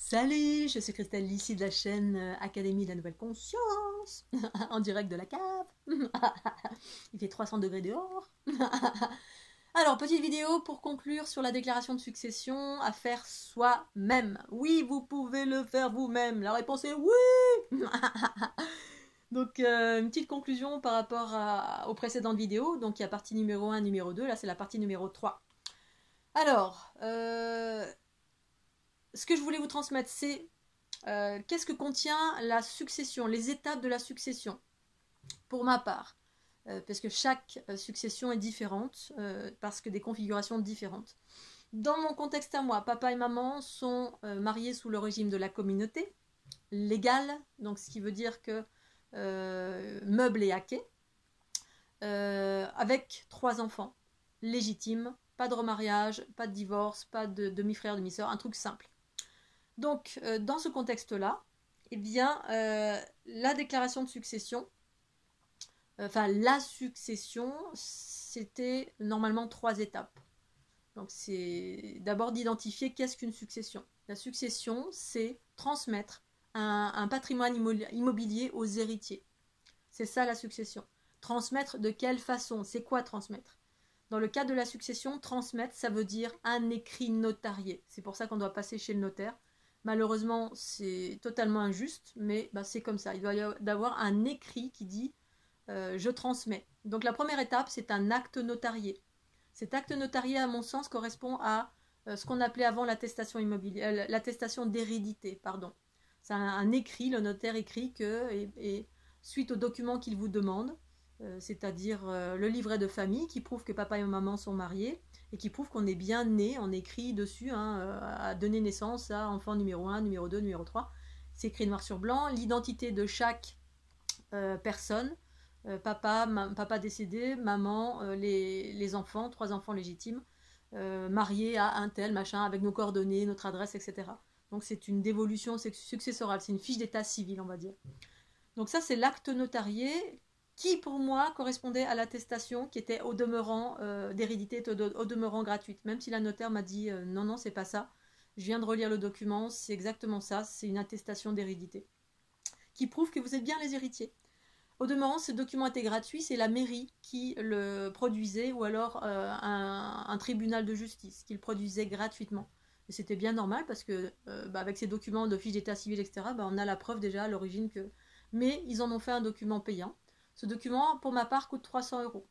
Salut, je suis Christelle, ici de la chaîne Académie de la Nouvelle Conscience, en direct de la cave. Il fait 300 degrés dehors. Alors, petite vidéo pour conclure sur la déclaration de succession à faire soi-même. Oui, vous pouvez le faire vous-même. La réponse est oui. Donc, une petite conclusion par rapport aux précédentes vidéos. Donc, il y a partie numéro 1, numéro 2. Là, c'est la partie numéro 3. Alors, ce que je voulais vous transmettre, c'est qu'est-ce que contient la succession, les étapes de la succession, pour ma part, parce que chaque succession est différente, parce que des configurations différentes. Dans mon contexte à moi, papa et maman sont mariés sous le régime de la communauté légale, donc ce qui veut dire que meuble et haquet, avec 3 enfants légitimes, pas de remariage, pas de divorce, pas de demi-frère, demi-sœur, un truc simple. Donc, dans ce contexte-là, eh bien, la déclaration de succession, la succession, c'était normalement 3 étapes. Donc, c'est d'abord d'identifier qu'est-ce qu'une succession. La succession, c'est transmettre un patrimoine immobilier aux héritiers. C'est ça la succession. Transmettre de quelle façon? C'est quoi transmettre? Dans le cas de la succession, transmettre, ça veut dire un écrit notarié. C'est pour ça qu'on doit passer chez le notaire. Malheureusement, c'est totalement injuste, mais c'est comme ça. Il doit y avoir un écrit qui dit je transmets. Donc la première étape, c'est un acte notarié. Cet acte notarié, à mon sens, correspond à ce qu'on appelait avant l'attestation immobilière, l'attestation d'hérédité, pardon. C'est un écrit, le notaire écrit que, et suite aux documents qu'il vous demande, c'est-à-dire le livret de famille qui prouve que papa et maman sont mariés et qui prouve qu'on est bien né, on écrit dessus, à donner naissance à enfant numéro 1, numéro 2, numéro 3. C'est écrit noir sur blanc, l'identité de chaque personne, papa décédé, maman, les enfants, 3 enfants légitimes, mariés à un tel, machin, avec nos coordonnées, notre adresse, etc. Donc c'est une dévolution successorale, c'est une fiche d'état civil, on va dire. Donc ça, c'est l'acte notarié qui, pour moi, correspondait à l'attestation qui était au demeurant d'hérédité, au demeurant gratuite. Même si la notaire m'a dit non, non, c'est pas ça. Je viens de relire le document, c'est exactement ça, c'est une attestation d'hérédité qui prouve que vous êtes bien les héritiers. Au demeurant, ce document était gratuit, c'est la mairie qui le produisait ou alors un tribunal de justice qui le produisait gratuitement. Et c'était bien normal parce que avec ces documents de fiches d'état civil, etc., on a la preuve déjà à l'origine que... Mais ils en ont fait un document payant. Ce document, pour ma part, coûte 300 €.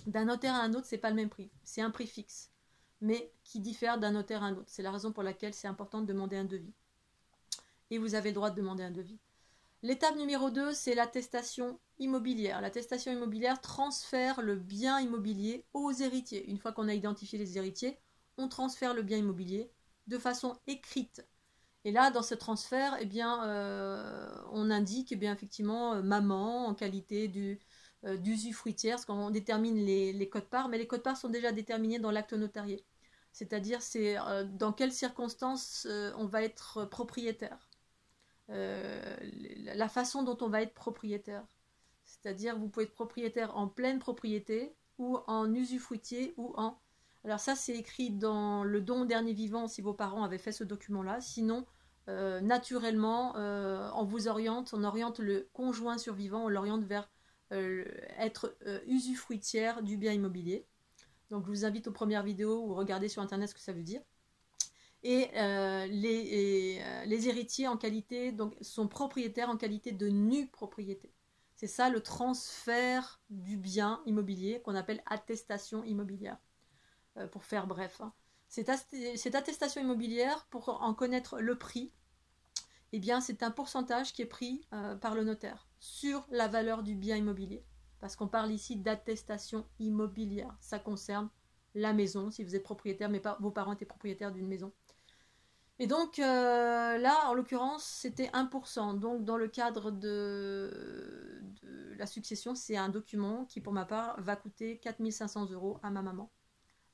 D'un notaire à un autre, c'est pas le même prix. C'est un prix fixe, mais qui diffère d'un notaire à un autre. C'est la raison pour laquelle c'est important de demander un devis. Et vous avez le droit de demander un devis. L'étape numéro 2, c'est l'attestation immobilière. L'attestation immobilière transfère le bien immobilier aux héritiers. Une fois qu'on a identifié les héritiers, on transfère le bien immobilier de façon écrite. Et là, dans ce transfert, on indique effectivement maman en qualité d'usufruitière, parce qu'on détermine les codes-parts, mais les codes-parts sont déjà déterminés dans l'acte notarié. C'est-à-dire, c'est dans quelles circonstances on va être propriétaire. La façon dont on va être propriétaire. C'est-à-dire, vous pouvez être propriétaire en pleine propriété ou en usufruitier ou en... Alors ça, c'est écrit dans le don au dernier vivant si vos parents avaient fait ce document-là. Sinon, naturellement, on oriente le conjoint survivant, on l'oriente vers être usufruitière du bien immobilier. Donc je vous invite aux premières vidéos ou regardez sur internet ce que ça veut dire. Et les héritiers en qualité, donc, sont propriétaires en qualité de nue propriété. C'est ça le transfert du bien immobilier qu'on appelle attestation immobilière, pour faire bref. Cette attestation immobilière, pour en connaître le prix, c'est un pourcentage qui est pris par le notaire sur la valeur du bien immobilier. Parce qu'on parle ici d'attestation immobilière. Ça concerne la maison, si vous êtes propriétaire, mais vos parents étaient propriétaires d'une maison. Et donc là, en l'occurrence, c'était 1%. Donc dans le cadre de la succession, c'est un document qui, pour ma part, va coûter 4 500 € à ma maman.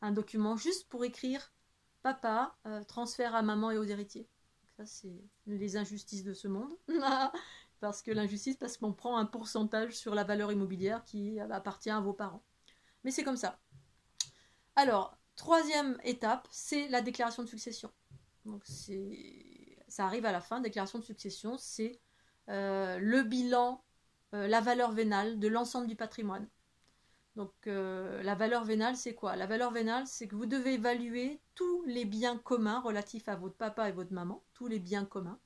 Un document juste pour écrire « Papa, transfert à maman et aux héritiers ». Ça, c'est les injustices de ce monde. Parce qu'on prend un pourcentage sur la valeur immobilière qui appartient à vos parents. Mais c'est comme ça. Alors, troisième étape, c'est la déclaration de succession. Donc ça arrive à la fin. Déclaration de succession, c'est le bilan, la valeur vénale de l'ensemble du patrimoine. Donc la valeur vénale, c'est quoi? La valeur vénale, c'est que vous devez évaluer tous les biens communs relatifs à votre papa et votre maman, tous les biens communs,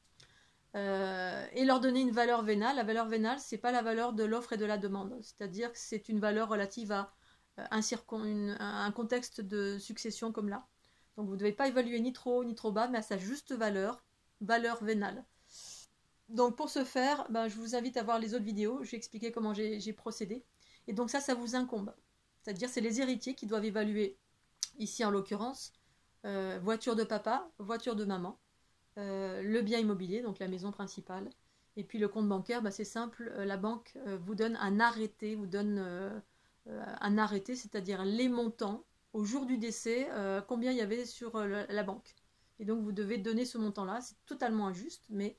et leur donner une valeur vénale. La valeur vénale, c'est pas la valeur de l'offre et de la demande, c'est-à-dire que c'est une valeur relative à un contexte de succession comme là. Donc vous ne devez pas évaluer ni trop haut ni trop bas, mais à sa juste valeur, valeur vénale. Donc pour ce faire, je vous invite à voir les autres vidéos, j'ai expliqué comment j'ai procédé. Et donc ça vous incombe. C'est-à-dire c'est les héritiers qui doivent évaluer, ici en l'occurrence, voiture de papa, voiture de maman, le bien immobilier, donc la maison principale, et puis le compte bancaire, c'est simple, la banque vous donne un arrêté, c'est-à-dire les montants, au jour du décès, combien il y avait sur la banque. Et donc vous devez donner ce montant-là, c'est totalement injuste, mais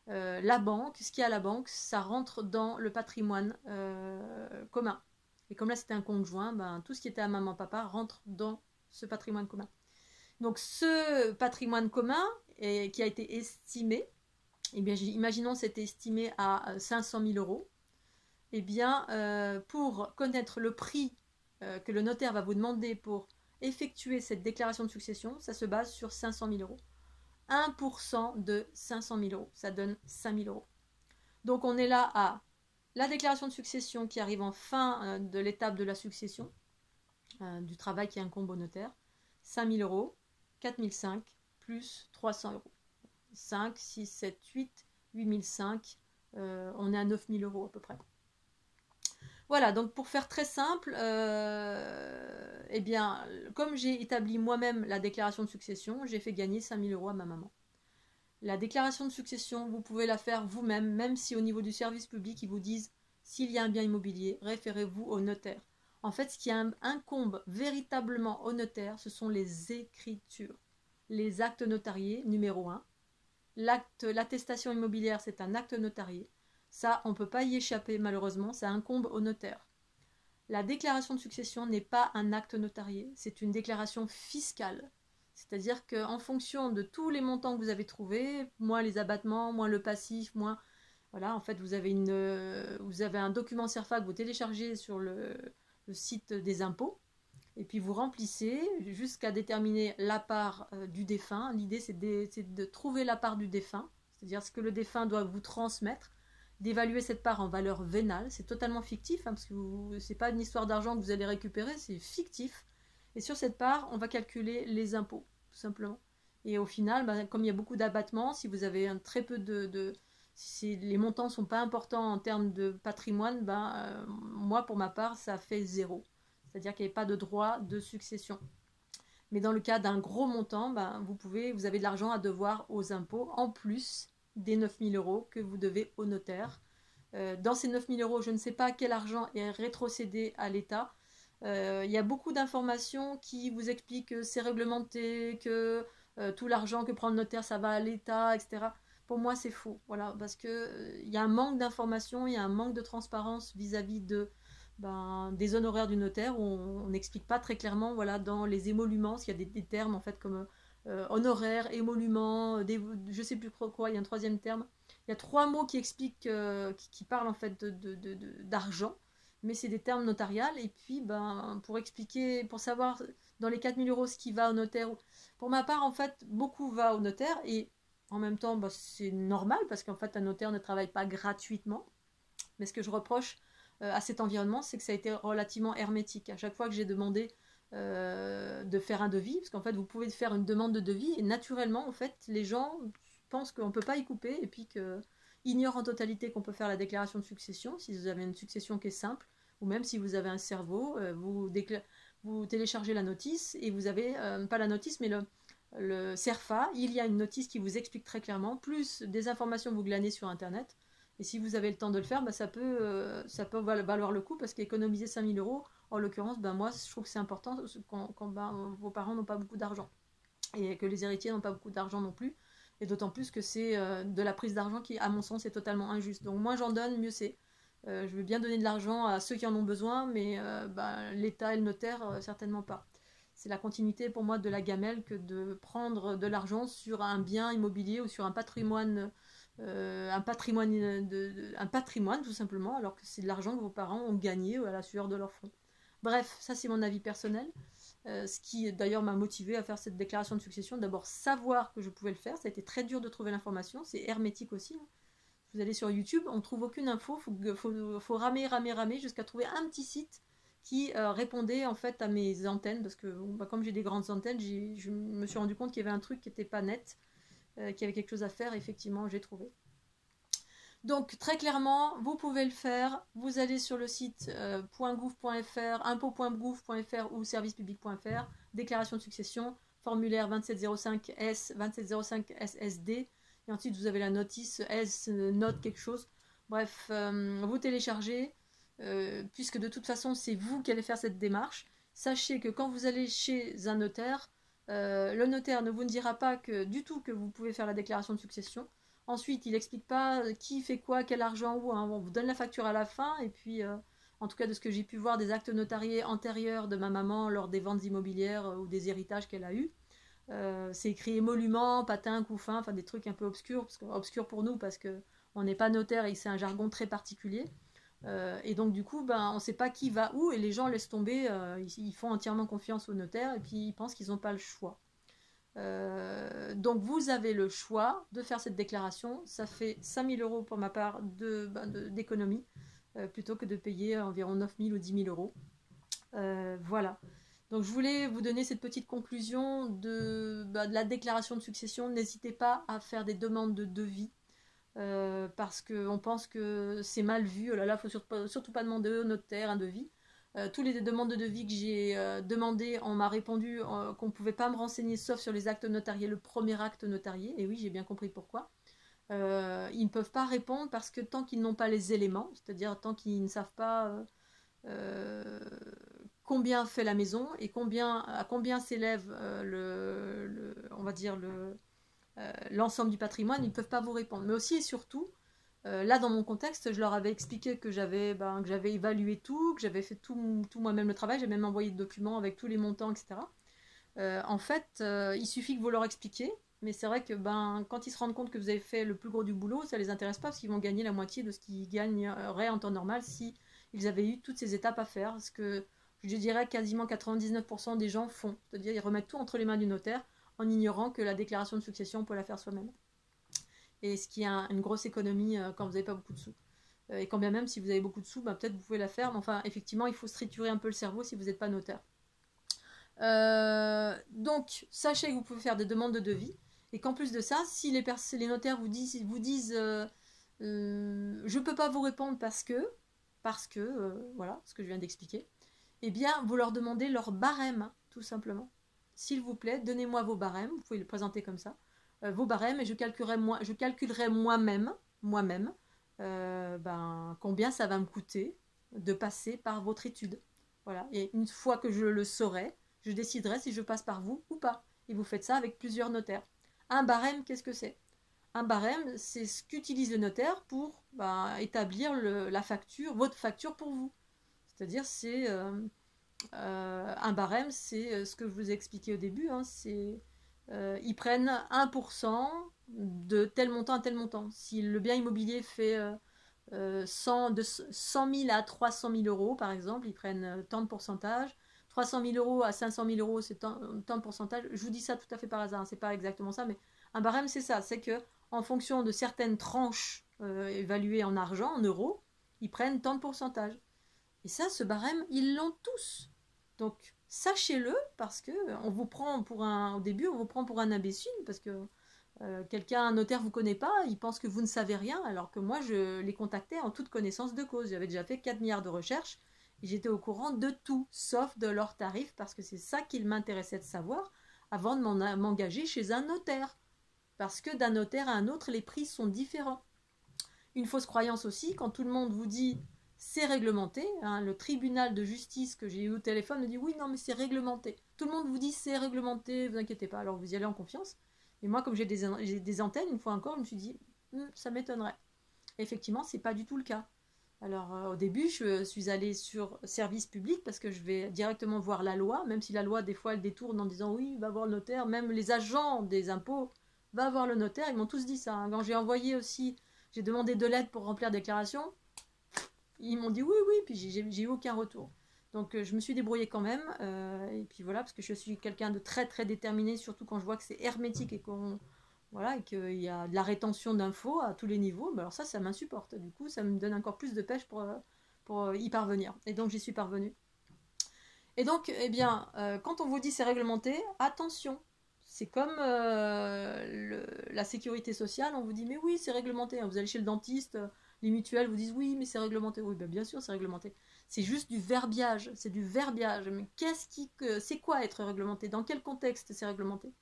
la banque, ce qu'il y a à la banque, ça rentre dans le patrimoine commun. Et comme là c'était un compte joint, tout ce qui était à maman, papa rentre dans ce patrimoine commun. Donc ce patrimoine commun qui a été estimé, imaginons c'était estimé à 500 000 euros, pour connaître le prix que le notaire va vous demander pour effectuer cette déclaration de succession, ça se base sur 500 000 euros. 1% de 500 000 euros, ça donne 5 000 euros. Donc on est là à la déclaration de succession qui arrive en fin de l'étape de la succession, du travail qui incombe au notaire, 5 000 euros, 4 500 plus 300 euros. 5, 6, 7, 8, 8 500, on est à 9 000 euros à peu près. Voilà, donc pour faire très simple, comme j'ai établi moi-même la déclaration de succession, j'ai fait gagner 5 000 euros à ma maman. La déclaration de succession, vous pouvez la faire vous-même, même si au niveau du service public, ils vous disent s'il y a un bien immobilier, référez-vous au notaire. En fait, ce qui incombe véritablement au notaire, ce sont les écritures. Les actes notariés, numéro 1. L'attestation immobilière, c'est un acte notarié. Ça, on ne peut pas y échapper malheureusement, ça incombe au notaire. La déclaration de succession n'est pas un acte notarié, c'est une déclaration fiscale. C'est-à-dire qu'en fonction de tous les montants que vous avez trouvés, moins les abattements, moins le passif, moins... Voilà, en fait, vous avez un document CERFA que vous téléchargez sur le site des impôts, et puis vous remplissez jusqu'à déterminer la part du défunt. L'idée, c'est de trouver la part du défunt, c'est-à-dire ce que le défunt doit vous transmettre, d'évaluer cette part en valeur vénale. C'est totalement fictif, parce que c'est pas une histoire d'argent que vous allez récupérer, c'est fictif. Et sur cette part, on va calculer les impôts, tout simplement. Et au final, comme il y a beaucoup d'abattements, si vous avez très peu si les montants ne sont pas importants en termes de patrimoine, moi, pour ma part, ça fait 0. C'est-à-dire qu'il n'y avait pas de droit de succession. Mais dans le cas d'un gros montant, vous avez de l'argent à devoir aux impôts, en plus des 9 000 euros que vous devez au notaire. Dans ces 9 000 euros, je ne sais pas quel argent est rétrocédé à l'État. Il y a beaucoup d'informations qui vous expliquent que c'est réglementé, que tout l'argent que prend le notaire, ça va à l'État, etc. Pour moi, c'est faux. Voilà, parce que il y a un manque d'informations, il y a un manque de transparence vis-à-vis des honoraires du notaire où on n'explique pas très clairement, voilà, dans les émoluments, parce qu'il y a des termes en fait comme honoraires, émoluments, je sais plus quoi, il y a un troisième terme. Il y a 3 mots qui expliquent, qui parlent en fait d'argent, mais c'est des termes notariales. Et puis, pour expliquer, pour savoir dans les 4 000 euros ce qui va au notaire, pour ma part, en fait, beaucoup va au notaire, et en même temps, c'est normal, parce qu'en fait, un notaire ne travaille pas gratuitement. Mais ce que je reproche à cet environnement, c'est que ça a été relativement hermétique. À chaque fois que j'ai demandé de faire un devis, parce qu'en fait, vous pouvez faire une demande de devis, et naturellement, en fait, les gens pensent qu'on ne peut pas y couper, et puis ignorent en totalité qu'on peut faire la déclaration de succession, si vous avez une succession qui est simple, ou même si vous avez un cerveau, vous téléchargez la notice, et vous avez, pas la notice, mais le CERFA, il y a une notice qui vous explique très clairement, plus des informations que vous glanez sur Internet. Et si vous avez le temps de le faire, ça peut valoir le coup, parce qu'économiser 5 000 euros, en l'occurrence, moi, je trouve que c'est important quand vos parents n'ont pas beaucoup d'argent. Et que les héritiers n'ont pas beaucoup d'argent non plus. Et d'autant plus que c'est de la prise d'argent qui, à mon sens, est totalement injuste. Donc moins j'en donne, mieux c'est. Je veux bien donner de l'argent à ceux qui en ont besoin, mais l'État et le notaire, certainement pas. c'est la continuité pour moi de la gamelle que de prendre de l'argent sur un bien immobilier ou sur un patrimoine, un patrimoine tout simplement, alors que c'est de l'argent que vos parents ont gagné à la sueur de leur front. Bref, ça c'est mon avis personnel. Ce qui d'ailleurs m'a motivé à faire cette déclaration de succession. D'abord savoir que je pouvais le faire, ça a été très dur de trouver l'information, c'est hermétique aussi. Vous allez sur YouTube, on ne trouve aucune info, faut ramer jusqu'à trouver un petit site qui répondait en fait à mes antennes, parce que comme j'ai des grandes antennes, je me suis rendu compte qu'il y avait un truc qui n'était pas net, qu'il y avait quelque chose à faire, et effectivement j'ai trouvé. Donc très clairement, vous pouvez le faire, vous allez sur le site .gouv.fr, impôt.gouv.fr ou servicepublic.fr, déclaration de succession, formulaire 2705S, 2705SSD, et ensuite vous avez la notice S, note quelque chose. Bref, vous téléchargez, puisque de toute façon c'est vous qui allez faire cette démarche. Sachez que quand vous allez chez un notaire, le notaire ne vous dira pas du tout que vous pouvez faire la déclaration de succession. Ensuite, il n'explique pas qui fait quoi, quel argent où. Hein. On vous donne la facture à la fin. Et puis, en tout cas, de ce que j'ai pu voir des actes notariés antérieurs de ma maman lors des ventes immobilières ou des héritages qu'elle a eus, c'est écrit émolument, patin, couffin, enfin des trucs un peu obscurs, obscurs pour nous parce qu'on n'est pas notaire et c'est un jargon très particulier. Et donc, du coup, on ne sait pas qui va où et les gens laissent tomber. Ils font entièrement confiance au notaire et puis ils pensent qu'ils n'ont pas le choix. Donc vous avez le choix de faire cette déclaration, ça fait 5 000 euros pour ma part d'économie, plutôt que de payer environ 9 000 ou 10 000 euros. Voilà, donc je voulais vous donner cette petite conclusion de la déclaration de succession. N'hésitez pas à faire des demandes de devis, parce qu'on pense que c'est mal vu. Oh là là, il ne faut surtout pas demander au notaire un devis. Tous les demandes de devis que j'ai demandées, on m'a répondu qu'on ne pouvait pas me renseigner sauf sur les actes notariés, le premier acte notarié. Et oui, j'ai bien compris pourquoi. Ils ne peuvent pas répondre parce que tant qu'ils n'ont pas les éléments, c'est-à-dire tant qu'ils ne savent pas combien fait la maison et à combien s'élève on va dire l'ensemble du patrimoine, ils ne peuvent pas vous répondre. Mais aussi et surtout, là, dans mon contexte, je leur avais expliqué que j'avais évalué tout, que j'avais fait tout moi-même le travail, j'ai même envoyé de documents avec tous les montants, etc. En fait, il suffit que vous leur expliquiez, mais c'est vrai que quand ils se rendent compte que vous avez fait le plus gros du boulot, ça les intéresse pas parce qu'ils vont gagner la moitié de ce qu'ils gagneraient en temps normal si ils avaient eu toutes ces étapes à faire. Ce que je dirais quasiment 99% des gens font, c'est-à-dire ils remettent tout entre les mains du notaire en ignorant que la déclaration de succession, on peut la faire soi-même. Et ce qui est une grosse économie quand vous n'avez pas beaucoup de sous. Et quand bien même, si vous avez beaucoup de sous, peut-être vous pouvez la faire, mais enfin, effectivement, il faut se triturer un peu le cerveau si vous n'êtes pas notaire. Donc, sachez que vous pouvez faire des demandes de devis, et qu'en plus de ça, si les notaires vous disent je ne peux pas vous répondre parce que voilà, ce que je viens d'expliquer, eh bien, vous leur demandez leur barème, tout simplement. S'il vous plaît, donnez-moi vos barèmes, vous pouvez le présenter comme ça. Vos barèmes et je calculerai moi-même combien ça va me coûter de passer par votre étude. Voilà. Et une fois que je le saurai, je déciderai si je passe par vous ou pas. Et vous faites ça avec plusieurs notaires. Un barème, qu'est-ce que c'est? Un barème, c'est ce qu'utilise le notaire pour établir la facture, votre facture pour vous. C'est-à-dire, c'est un barème, c'est ce que je vous ai expliqué au début, hein, c'est ils prennent 1% de tel montant à tel montant. Si le bien immobilier fait de 100 000 à 300 000 euros, par exemple, ils prennent tant de pourcentage. 300 000 euros à 500 000 euros, c'est tant de pourcentage. Je vous dis ça tout à fait par hasard, hein, c'est pas exactement ça, mais un barème, c'est ça. C'est que en fonction de certaines tranches évaluées en argent, en euros, ils prennent tant de pourcentage. Et ça, ce barème, ils l'ont tous. Donc, sachez-le, parce que on vous prend au début, on vous prend pour un imbécile, parce que un notaire vous connaît pas, il pense que vous ne savez rien, alors que moi, je les contactais en toute connaissance de cause. J'avais déjà fait 4 milliards de recherches, et j'étais au courant de tout, sauf de leurs tarifs, parce que c'est ça qu'il m'intéressait de savoir avant de m'engager chez un notaire. Parce que d'un notaire à un autre, les prix sont différents. Une fausse croyance aussi, quand tout le monde vous dit c'est réglementé, hein, le tribunal de justice que j'ai eu au téléphone me dit oui, non, mais c'est réglementé. Tout le monde vous dit c'est réglementé, vous inquiétez pas, alors vous y allez en confiance. Et moi, comme j'ai des antennes, une fois encore, je me suis dit ça m'étonnerait. Et effectivement, c'est pas du tout le cas. Alors au début, je suis allée sur service public parce que je vais directement voir la loi, même si la loi des fois elle détourne en disant oui, va voir le notaire, même les agents des impôts, va voir le notaire, ils m'ont tous dit ça, hein. Quand j'ai envoyé aussi, j'ai demandé de l'aide pour remplir déclaration, ils m'ont dit oui, oui, puis j'ai eu aucun retour. Donc je me suis débrouillée quand même, et puis voilà, parce que je suis quelqu'un de très très déterminé, surtout quand je vois que c'est hermétique et qu'on voilà, et qu'il y a de la rétention d'infos à tous les niveaux, bah alors ça m'insupporte. Du coup, ça me donne encore plus de pêche pour y parvenir. Et donc j'y suis parvenue. Et donc, eh bien, quand on vous dit c'est réglementé, attention. C'est comme la sécurité sociale, on vous dit mais oui, c'est réglementé. Vous allez chez le dentiste, les mutuelles vous disent oui, mais c'est réglementé. Oui, ben bien sûr, c'est réglementé. C'est juste du verbiage, c'est du verbiage. Mais c'est quoi être réglementé? Dans quel contexte c'est réglementé?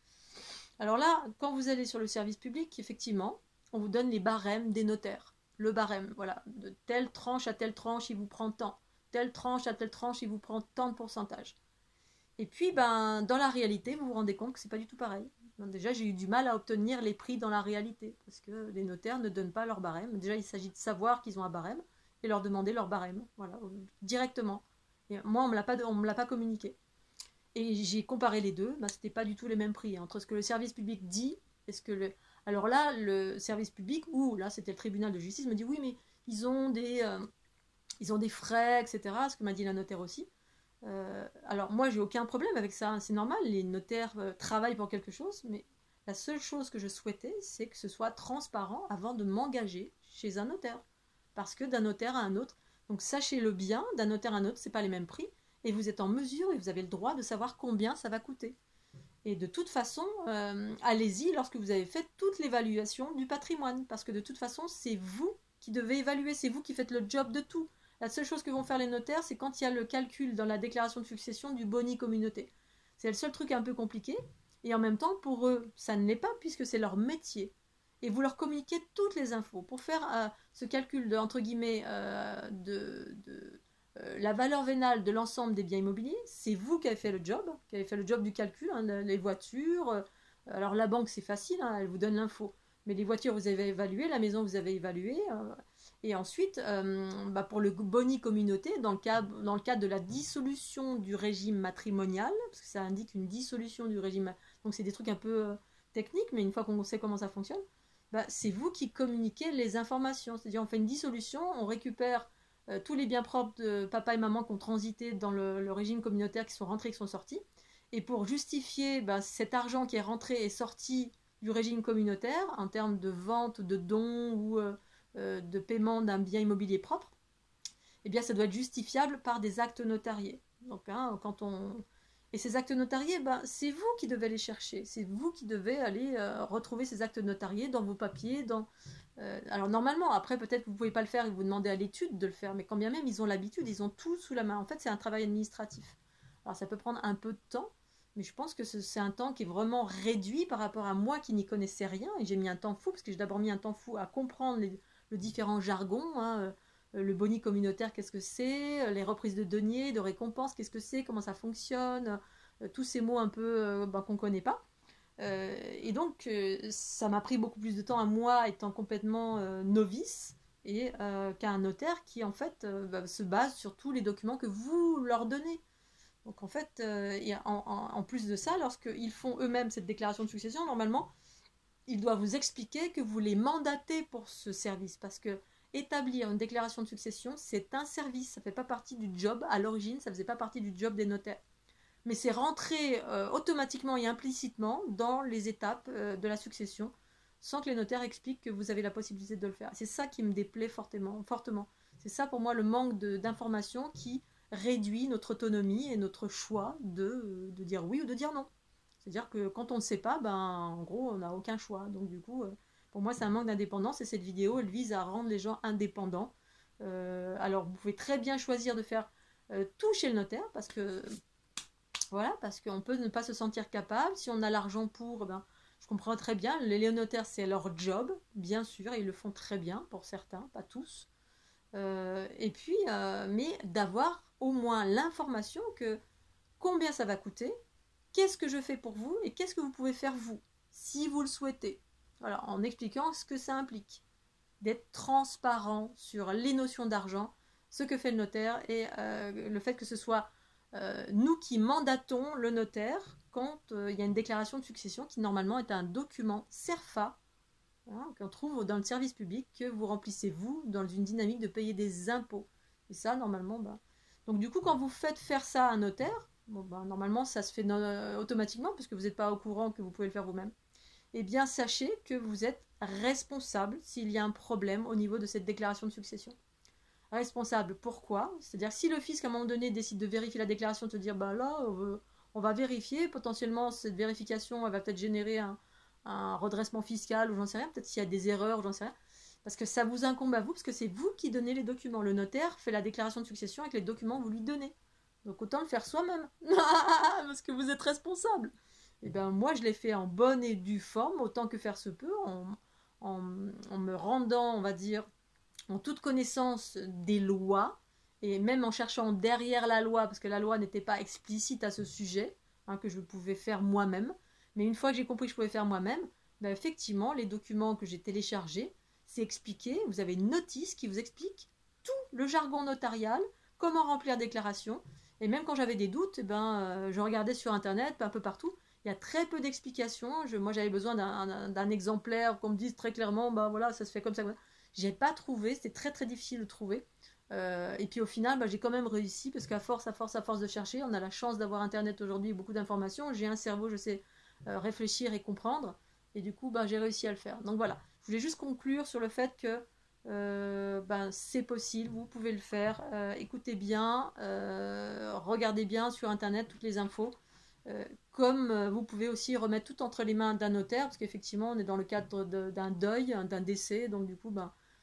Alors là, quand vous allez sur le service public, effectivement, on vous donne les barèmes des notaires. Le barème, voilà, de telle tranche à telle tranche, il vous prend tant. Telle tranche à telle tranche, il vous prend tant de pourcentage. Et puis, ben, dans la réalité, vous vous rendez compte que c'est pas du tout pareil. Donc, déjà, j'ai eu du mal à obtenir les prix dans la réalité, parce que les notaires ne donnent pas leur barème. Déjà, il s'agit de savoir qu'ils ont un barème et leur demander leur barème, voilà, directement. Et moi, on me l'a pas communiqué. Et j'ai comparé les deux, bah, c'était pas du tout les mêmes prix, hein, entre ce que le service public dit et ce que le... Alors là, le service public, ou là c'était le tribunal de justice, me dit oui, mais ils ont ils ont des frais, etc. Ce que m'a dit la notaire aussi. Alors moi, j'ai aucun problème avec ça, hein, c'est normal, les notaires travaillent pour quelque chose, mais la seule chose que je souhaitais, c'est que ce soit transparent avant de m'engager chez un notaire. Parce que d'un notaire à un autre, donc sachez-le bien, d'un notaire à un autre, c'est pas les mêmes prix, et vous êtes en mesure et vous avez le droit de savoir combien ça va coûter. Et de toute façon, allez-y lorsque vous avez fait toute l'évaluation du patrimoine, parce que de toute façon, c'est vous qui devez évaluer, c'est vous qui faites le job de tout. La seule chose que vont faire les notaires, c'est quand il y a le calcul dans la déclaration de succession du boni communauté. C'est le seul truc un peu compliqué, et en même temps, pour eux, ça ne l'est pas, puisque c'est leur métier. Et vous leur communiquez toutes les infos. Pour faire ce calcul de, entre guillemets, la valeur vénale de l'ensemble des biens immobiliers, c'est vous qui avez fait le job du calcul, hein, les voitures. Alors la banque, c'est facile, hein, elle vous donne l'info. Mais les voitures, vous avez évalué, la maison, vous avez évalué. Et ensuite, bah pour le boni communauté, dans le cadre de la dissolution du régime matrimonial, parce que ça indique une dissolution du régime, donc c'est des trucs un peu techniques, mais une fois qu'on sait comment ça fonctionne, bah, c'est vous qui communiquez les informations. C'est-à-dire, on fait une dissolution, on récupère tous les biens propres de papa et maman qui ont transité dans le régime communautaire, qui sont rentrés, qui sont sortis. Et pour justifier bah, cet argent qui est rentré et sorti du régime communautaire, en termes de vente, de dons ou de paiement d'un bien immobilier propre, eh bien, ça doit être justifiable par des actes notariés. Donc, hein, quand on... Et ces actes notariés, ben, c'est vous qui devez les chercher. C'est vous qui devez aller retrouver ces actes notariés dans vos papiers. Alors, normalement, après, peut-être que vous ne pouvez pas le faire et vous demandez à l'étude de le faire. Mais quand bien même, ils ont l'habitude, ils ont tout sous la main. En fait, c'est un travail administratif. Alors, ça peut prendre un peu de temps. Mais je pense que c'est un temps qui est vraiment réduit par rapport à moi qui n'y connaissais rien. Et j'ai mis un temps fou, parce que j'ai d'abord mis un temps fou à comprendre le différent jargon, hein, le boni communautaire, qu'est-ce que c'est, les reprises de deniers, de récompenses, qu'est-ce que c'est, comment ça fonctionne, tous ces mots un peu qu'on ne connaît pas. Et donc, ça m'a pris beaucoup plus de temps à moi, étant complètement novice, et qu'à un notaire qui, en fait, se base sur tous les documents que vous leur donnez. Donc, en fait, en plus de ça, lorsqu'ils font eux-mêmes cette déclaration de succession, normalement, ils doivent vous expliquer que vous les mandatez pour ce service, parce que établir une déclaration de succession, c'est un service, ça ne fait pas partie du job, à l'origine, ça ne faisait pas partie du job des notaires. Mais c'est rentré automatiquement et implicitement dans les étapes de la succession, sans que les notaires expliquent que vous avez la possibilité de le faire. C'est ça qui me déplaît fortement. C'est ça pour moi le manque d'information qui réduit notre autonomie et notre choix de dire oui ou de dire non. C'est-à-dire que quand on ne sait pas, ben, en gros, on n'a aucun choix. Donc du coup, pour moi, c'est un manque d'indépendance et cette vidéo, elle vise à rendre les gens indépendants. Alors, vous pouvez très bien choisir de faire tout chez le notaire parce que voilà, parce qu'on peut ne pas se sentir capable. Si on a l'argent pour, ben, je comprends très bien. Les notaires, c'est leur job, bien sûr, et ils le font très bien pour certains, pas tous. Et puis, mais d'avoir au moins l'information que combien ça va coûter, qu'est-ce que je fais pour vous et qu'est-ce que vous pouvez faire vous, si vous le souhaitez. Voilà, en expliquant ce que ça implique. d'être transparent sur les notions d'argent, ce que fait le notaire et le fait que ce soit nous qui mandatons le notaire quand il y a une déclaration de succession qui normalement est un document CERFA, hein, qu'on trouve dans le service public, que vous remplissez vous dans une dynamique de payer des impôts. Et ça, normalement, donc du coup, quand vous faites faire ça à un notaire, bon, normalement, ça se fait automatiquement, puisque vous n'êtes pas au courant que vous pouvez le faire vous-même. Eh bien, sachez que vous êtes responsable s'il y a un problème au niveau de cette déclaration de succession. Responsable, pourquoi? C'est-à-dire si le fisc, à un moment donné, décide de vérifier la déclaration, de se dire, là, on va vérifier, potentiellement, cette vérification, elle va peut-être générer un redressement fiscal, ou j'en sais rien, peut-être s'il y a des erreurs, ou j'en sais rien, parce que ça vous incombe à vous, parce que c'est vous qui donnez les documents. Le notaire fait la déclaration de succession avec les documents que vous lui donnez. Donc autant le faire soi-même, parce que vous êtes responsable. Et bien moi je l'ai fait en bonne et due forme, autant que faire se peut, en me rendant, on va dire, en toute connaissance des lois, et même en cherchant derrière la loi, parce que la loi n'était pas explicite à ce sujet, hein, que je pouvais faire moi-même. Mais une fois que j'ai compris que je pouvais faire moi-même, effectivement, les documents que j'ai téléchargés, c'est expliqué, vous avez une notice qui vous explique tout le jargon notarial, comment remplir déclaration, et même quand j'avais des doutes, je regardais sur internet, un peu partout, il y a très peu d'explications. Moi j'avais besoin d'un exemplaire qu'on me dise très clairement, voilà, ça se fait comme ça. J'ai pas trouvé, c'était très très difficile de trouver. Et puis au final, j'ai quand même réussi, parce qu'à force de chercher, on a la chance d'avoir internet aujourd'hui, beaucoup d'informations, j'ai un cerveau, je sais réfléchir et comprendre, et du coup j'ai réussi à le faire. Donc voilà, je voulais juste conclure sur le fait que c'est possible, vous pouvez le faire, écoutez bien, regardez bien sur internet toutes les infos, comme vous pouvez aussi remettre tout entre les mains d'un notaire, parce qu'effectivement on est dans le cadre d'un deuil, d'un décès, donc du coup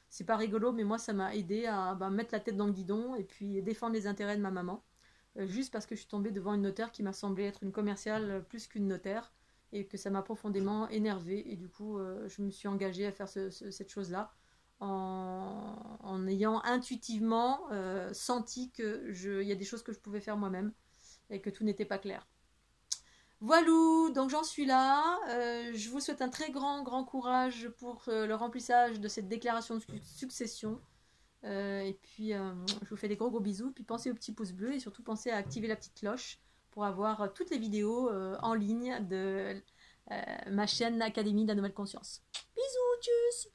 c'est pas rigolo, mais moi ça m'a aidé à mettre la tête dans le guidon et puis défendre les intérêts de ma maman, juste parce que je suis tombée devant une notaire qui m'a semblé être une commerciale plus qu'une notaire, et que ça m'a profondément énervée, et du coup je me suis engagée à faire cette chose-là, en ayant intuitivement senti qu'il y a des choses que je pouvais faire moi-même, et que tout n'était pas clair. Voilà, donc j'en suis là. Je vous souhaite un très grand courage pour le remplissage de cette déclaration de succession. Et puis, je vous fais des gros bisous. Puis pensez au petit pouce bleu, et surtout pensez à activer la petite cloche pour avoir toutes les vidéos en ligne de ma chaîne Académie de la Nouvelle Conscience. Bisous, tchuss.